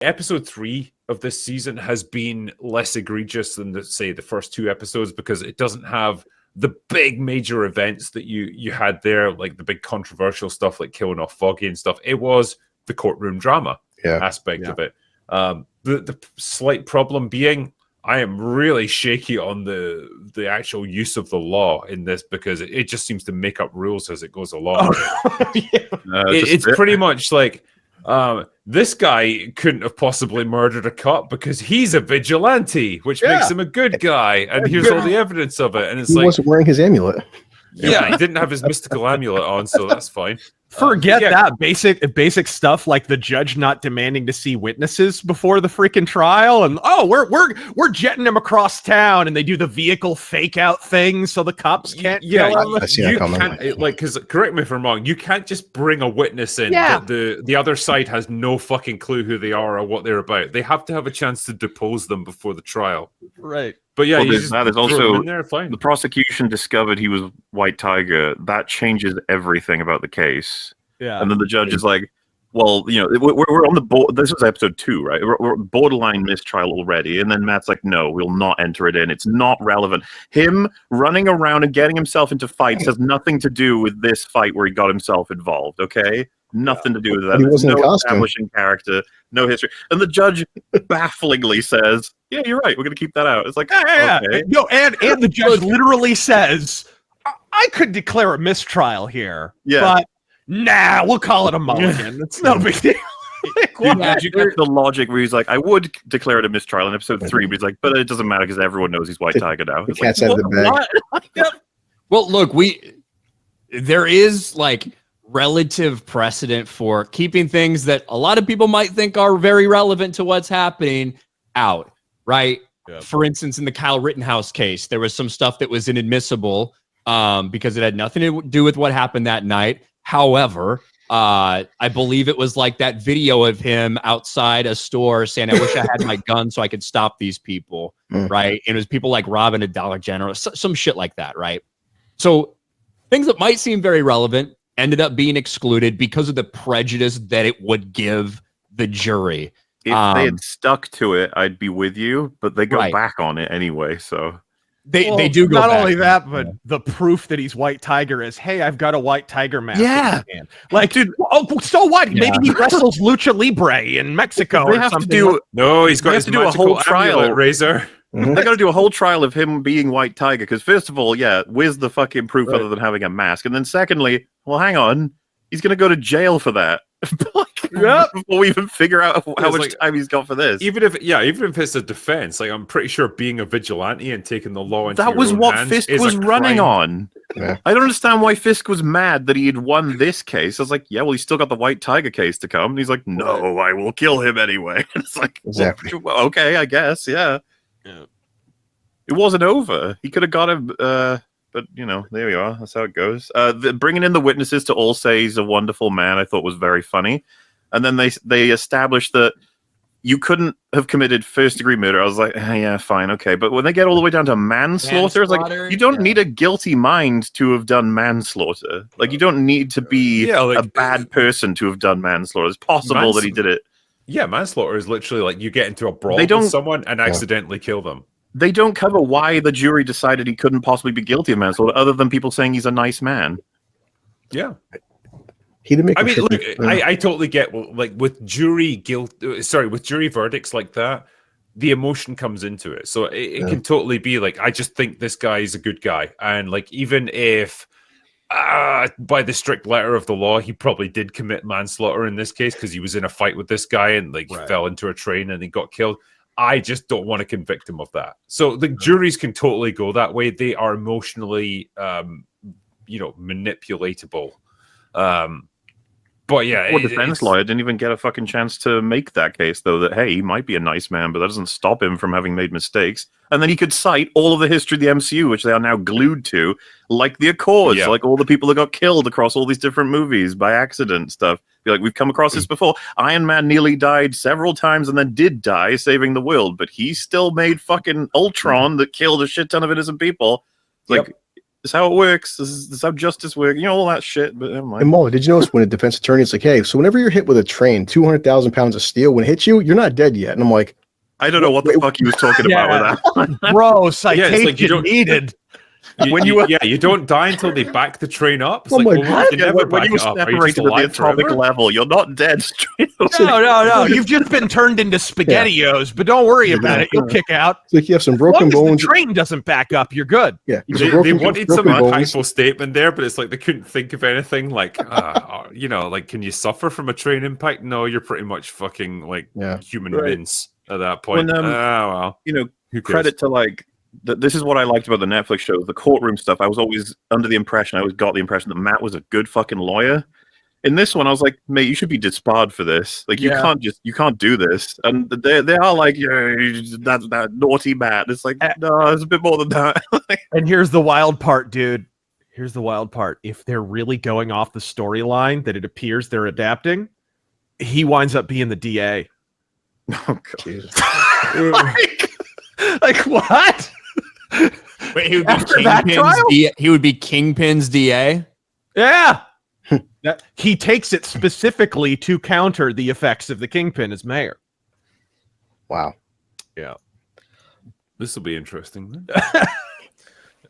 episode 3 of this season has been less egregious than the first 2 episodes, because it doesn't have the big major events that you had there, like the big controversial stuff like killing off Foggy and stuff. It was the courtroom drama aspect of it. The slight problem being, I am really shaky on the actual use of the law in this, because it just seems to make up rules as it goes along. It's pretty much like, this guy couldn't have possibly murdered a cop because he's a vigilante, which makes him a good guy. And here's all the evidence of it. And it's he wasn't wearing his amulet. Yeah, he didn't have his mystical amulet on, so that's fine. Forget that basic stuff, like the judge not demanding to see witnesses before the freaking trial, and we're jetting him across town, and they do the vehicle fake out thing so the cops can't kill him. I see that coming. Because correct me if I'm wrong, you can't just bring a witness in that the other side has no fucking clue who they are or what they're about. They have to have a chance to depose them before the trial. Right. But yeah, there's also the prosecution discovered he was White Tiger. That changes everything about the case. Yeah, and then the judge is like, "Well, you know, we're on the board. This is episode 2, right? We're borderline mistrial already." And then Matt's like, "No, we'll not enter it in. It's not relevant. Him running around and getting himself into fights has nothing to do with this fight where he got himself involved. Okay." Nothing to do with that. There's no establishing character, no history. And the judge bafflingly says, "Yeah, you're right. We're going to keep that out." It's like, okay. No, and the judge literally says, "I could declare a mistrial here, but nah, we'll call it a mulligan. It's no big deal." Did you get the logic where he's like, "I would declare it a mistrial in episode 3, but he's like, but it doesn't matter because everyone knows he's White Tiger now." The cat's out of the bag. Well, look, there is like relative precedent for keeping things that a lot of people might think are very relevant to what's happening out, right? Yep. For instance, in the Kyle Rittenhouse case, there was some stuff that was inadmissible because it had nothing to do with what happened that night. However, I believe it was like that video of him outside a store saying, "I wish I had my gun so I could stop these people," right? And it was people like robbing a Dollar General, some shit like that, right? So things that might seem very relevant ended up being excluded because of the prejudice that it would give the jury. If they had stuck to it, I'd be with you, but they go back on it anyway, so... They do go not back only that, but the proof that he's White Tiger is, hey, I've got a White Tiger mask. Yeah. Like, dude, so what? Yeah. Maybe he wrestles Lucha Libre in Mexico or something. No, he's got to do a whole trial, Razor. They got to do a whole trial of him being White Tiger, because first of all, where's the fucking proof other than having a mask? And then secondly, well, hang on, he's going to go to jail for that. Before we even figure out how much time he's got for this. Even if it's a defense, like I'm pretty sure being a vigilante and taking the law into that was what hands Fisk was running on. Yeah. I don't understand why Fisk was mad that he had won this case. I was like, yeah, well, he's still got the White Tiger case to come. And he's like, no, I will kill him anyway. It's like, exactly. Well, okay, I guess, yeah. It wasn't over. He could have got him, but, you know, there we are. That's how it goes. Bringing in the witnesses to all say he's a wonderful man, I thought was very funny. And then they established that you couldn't have committed first-degree murder. I was like, yeah, fine, okay. But when they get all the way down to manslaughter, it's like, you don't need a guilty mind to have done manslaughter. Like, you don't need to be a bad person to have done manslaughter. It's possible that he did it. Yeah, manslaughter is literally like you get into a brawl with someone and accidentally kill them. They don't cover why the jury decided he couldn't possibly be guilty of manslaughter, other than people saying he's a nice man. Yeah. He didn't make I mean, look, I totally get, like, with jury verdicts like that, the emotion comes into it. So it can totally be like, I just think this guy is a good guy. And, like, even if by the strict letter of the law, he probably did commit manslaughter in this case because he was in a fight with this guy and, like, fell into a train and he got killed. I just don't want to convict him of that. So the juries can totally go that way. They are emotionally, manipulatable. But yeah, defense lawyer didn't even get a fucking chance to make that case, though, that, hey, he might be a nice man, but that doesn't stop him from having made mistakes. And then he could cite all of the history of the MCU, which they are now glued to, like the Accords, like all the people that got killed across all these different movies by accident stuff. Be like, we've come across this before. Iron Man nearly died several times and then did die saving the world, but he still made fucking Ultron that killed a shit ton of innocent people. Like, This is how it works. This is how justice works. You know, all that shit. But never mind. And Mo, did you notice when a defense attorney is like, hey, so whenever you're hit with a train, 200,000 pounds of steel, when it hits you, you're not dead yet. And I'm like, I don't know what the fuck he was talking about with that. Bro, citation like you don't- needed. You don't die until they back the train up. It's Oh my well, they never When back you were it up. Are you just separated at the alive atomic forever? level, you're not dead straight away. No. You've just been turned into SpaghettiOs, but don't worry about it. You'll kick out. it's like you have some As long broken as bones. the train doesn't back up, you're good. Yeah, you have They, some they broken- wanted some broken bones. impactful statement there, but it's like they couldn't think of anything. Like, like, can you suffer from a train impact? No, you're pretty much fucking like Yeah. human Right. mince at that point. When, well, You know, who cares? credit to like this is what I liked about the Netflix show, the courtroom stuff. I was always under the impression, I always got the impression that Matt was a good fucking lawyer. In this one, I was like, mate, you should be disbarred for this. Like, you can't do this. And they are like, yeah, that naughty Matt. It's like, no, it's a bit more than that. And here's the wild part, dude. Here's the wild part. If they're really going off the storyline that it appears they're adapting, he winds up being the DA. Oh, God. Jesus. like what? Wait, he would be After that trial? He would be Kingpin's DA. Yeah. He takes it specifically to counter the effects of the Kingpin as mayor. Wow. Yeah. This will be interesting.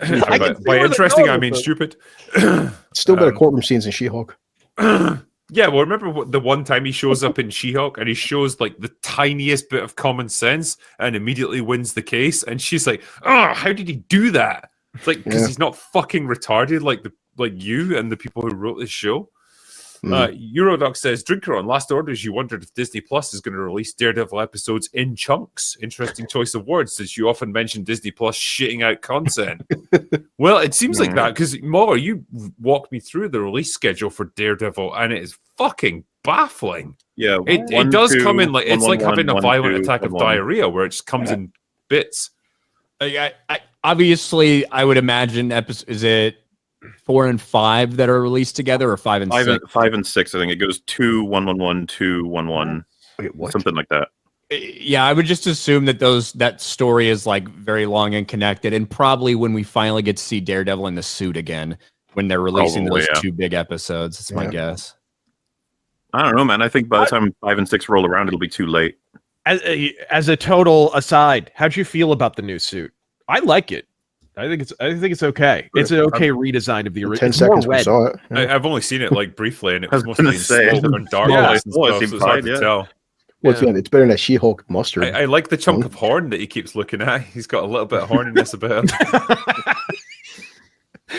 I can see by where interesting, they're I going mean with it. stupid. Still better courtroom scenes than She-Hulk. Yeah, well, remember the one time he shows up in She-Hulk and he shows like the tiniest bit of common sense and immediately wins the case, and she's like, "Oh, how did he do that?" It's like because he's not fucking retarded like you and the people who wrote this show. Eurodoc says, Drinker, on Last Orders, you wondered if Disney Plus is going to release Daredevil episodes in chunks. Interesting choice of words, since you often mention Disney Plus shitting out content. Well, it seems like that, because Muller, you walked me through the release schedule for Daredevil, and it is fucking baffling. Yeah, It does come in like, it's like having a violent attack of diarrhea, where it just comes in bits. I obviously, I would imagine, is it 4 and 5 that are released together, or 5 and 6? 5 and 6, I think it goes 2, 1, 1, 1, 2, 1, 1. Wait, what? Something like that. Yeah, I would just assume that that story is like very long and connected, and probably when we finally get to see Daredevil in the suit again, when they're releasing Probably, those yeah. 2 big episodes. That's my guess. I don't know, man. I think by the time 5 and 6 roll around, it'll be too late. As a total aside, how'd you feel about the new suit? I like it. I think it's okay. It's an okay redesign of the original. 10 seconds we saw it. Yeah. I've only seen it like briefly, and it I was was mostly gonna in say, smoke and dark. yeah, and it stuff, seemed so it's hard fine, to yeah. tell. Well, it's better than that She-Hulk mustard. I like the chunk of horn that he keeps looking at. He's got a little bit of horniness about him.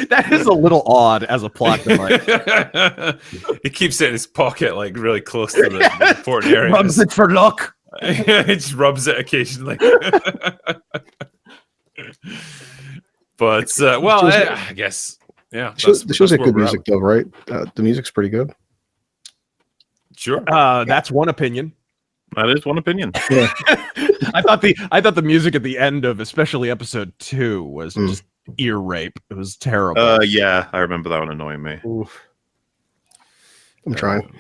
That is a little odd as a plot device. He keeps it in his pocket, like really close to the important area. Rubs it for luck. He just rubs it occasionally. But well, I guess yeah. The show's that's got where good we're music at. though, right? The music's pretty good. Sure. That's one opinion. That is one opinion. Yeah. I thought the music at the end of especially episode 2 was just ear rape. It was terrible. Yeah, I remember that one annoying me. Oof. I'm trying.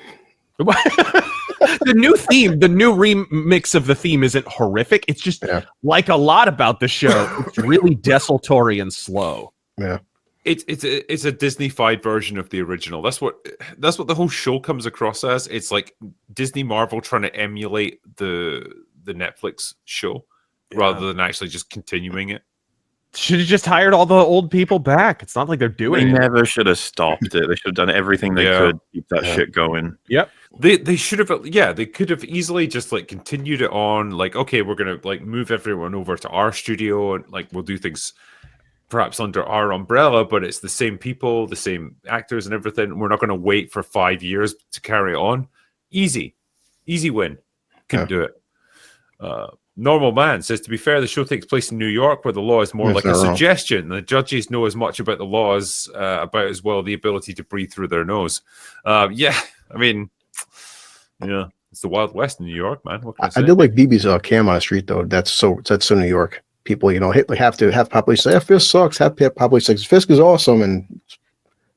The new theme, the new remix of the theme isn't horrific. It's just like a lot about the show. It's really desultory and slow. Yeah. It's a Disney-fied version of the original. That's what the whole show comes across as. It's like Disney Marvel trying to emulate the Netflix show rather than actually just continuing it. Should have just hired all the old people back. It's not like they're They doing it. never should have stopped it. They should have done everything they could to keep that shit going. Yep. They should have, they could have easily just like continued it on. Like, okay, we're gonna like move everyone over to our studio and like we'll do things perhaps under our umbrella, but it's the same people, the same actors and everything. We're not going to wait for 5 years to carry it on. Easy win. Can do it. Normal Man says, to be fair, the show takes place in New York, where the law is more like a suggestion. The judges know as much about the laws about as well the ability to breathe through their nose. I mean, yeah, it's the Wild West in New York, man. What can I say? I did like BB's cam on the street though. That's so New York. People, have to have population say, Fisk sucks. Have population say, Fisk is awesome, and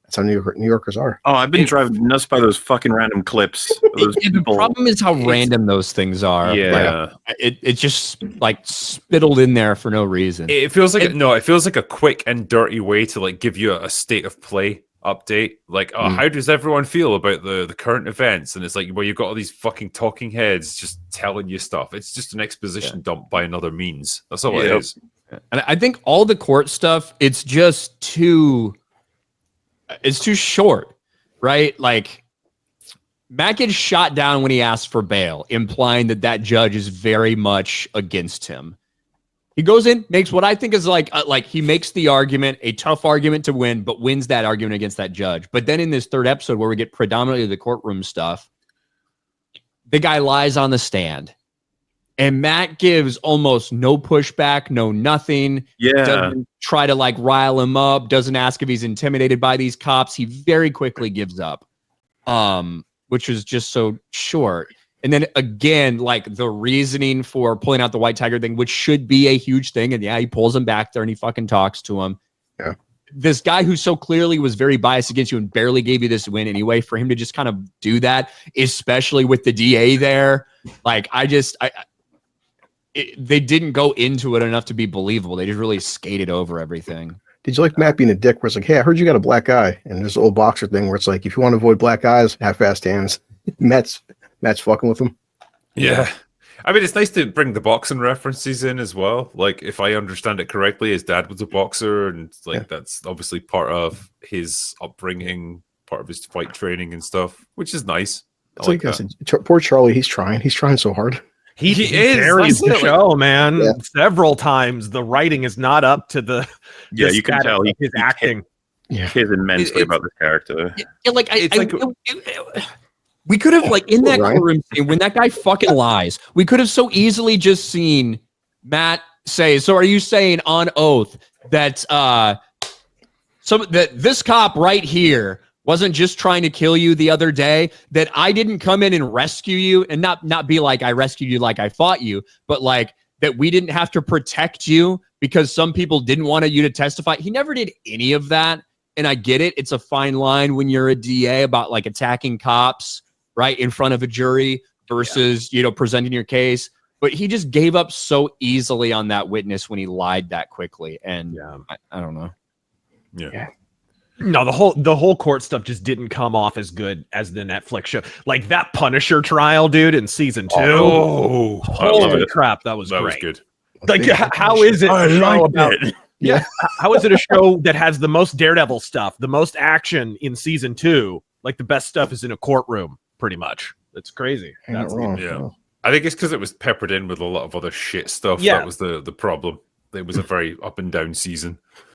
That's how New Yorkers are. Oh, I've been driving nuts by those fucking random clips. Those The people- problem is how random those things are. Yeah. Like, it just like spittled in there for no reason. It feels like it feels like a quick and dirty way to like give you a state of play update. Like, how does everyone feel about the current events? And it's like, well, you've got all these fucking talking heads just telling you stuff. It's just an exposition dump by another means. That's all it is. And I think all the court stuff, it's too short, right? Like Matt gets shot down when he asked for bail, implying that judge is very much against him. He goes in, makes what I think is like he makes the argument, a tough argument to win, but wins that argument against that judge. But then in this third episode where we get predominantly the courtroom stuff, the guy lies on the stand. And Matt gives almost no pushback, no nothing. Yeah. Doesn't try to like rile him up. Doesn't ask if he's intimidated by these cops. He very quickly gives up, which was just so short. And then again, like the reasoning for pulling out the white tiger thing, which should be a huge thing. And yeah, he pulls him back there and he fucking talks to him. Yeah. This guy who so clearly was very biased against you and barely gave you this win anyway, for him to just kind of do that, especially with the DA there, like they didn't go into it enough to be believable. They just really skated over everything. Did you like Matt being a dick where it's like, hey, I heard you got a black eye? And there's an old boxer thing where it's like, if you want to avoid black eyes, have fast hands. Matt's fucking with him. Yeah. I mean, it's nice to bring the boxing references in as well. Like, if I understand it correctly, his dad was a boxer, and like that's obviously part of his upbringing, part of his fight training and stuff, which is nice. It's like I said, poor Charlie, he's trying so hard. He is. carries the That's it. show, man. Yeah. Several times the writing is not up to the you can status tell of his acting. Yeah. cares immensely about this character. Yeah, like It's like- we could have like in that Ryan. courtroom scene when that guy fucking lies, we could have so easily just seen Matt say, "So are you saying on oath that that this cop right here wasn't just trying to kill you the other day, that I didn't come in and rescue you, and not be like I rescued you like I fought you, but like that we didn't have to protect you because some people didn't want you to testify." He never did any of that. And I get it. It's a fine line when you're a DA about like attacking cops right in front of a jury versus, presenting your case. But he just gave up so easily on that witness when he lied that quickly. And I don't know. Yeah. No, the whole court stuff just didn't come off as good as the Netflix show. Like that Punisher trial, dude, in season 2. Oh, I love Holy it. crap, that was That was great. good. Like, how is it? a show about? Yeah, how is it a show that has the most Daredevil stuff, the most action in season 2? Like the best stuff is in a courtroom, pretty much. It's crazy. Ain't that wrong? Yeah. I think it's because it was peppered in with a lot of other shit stuff. Yeah. That was the problem. It was a very up and down season.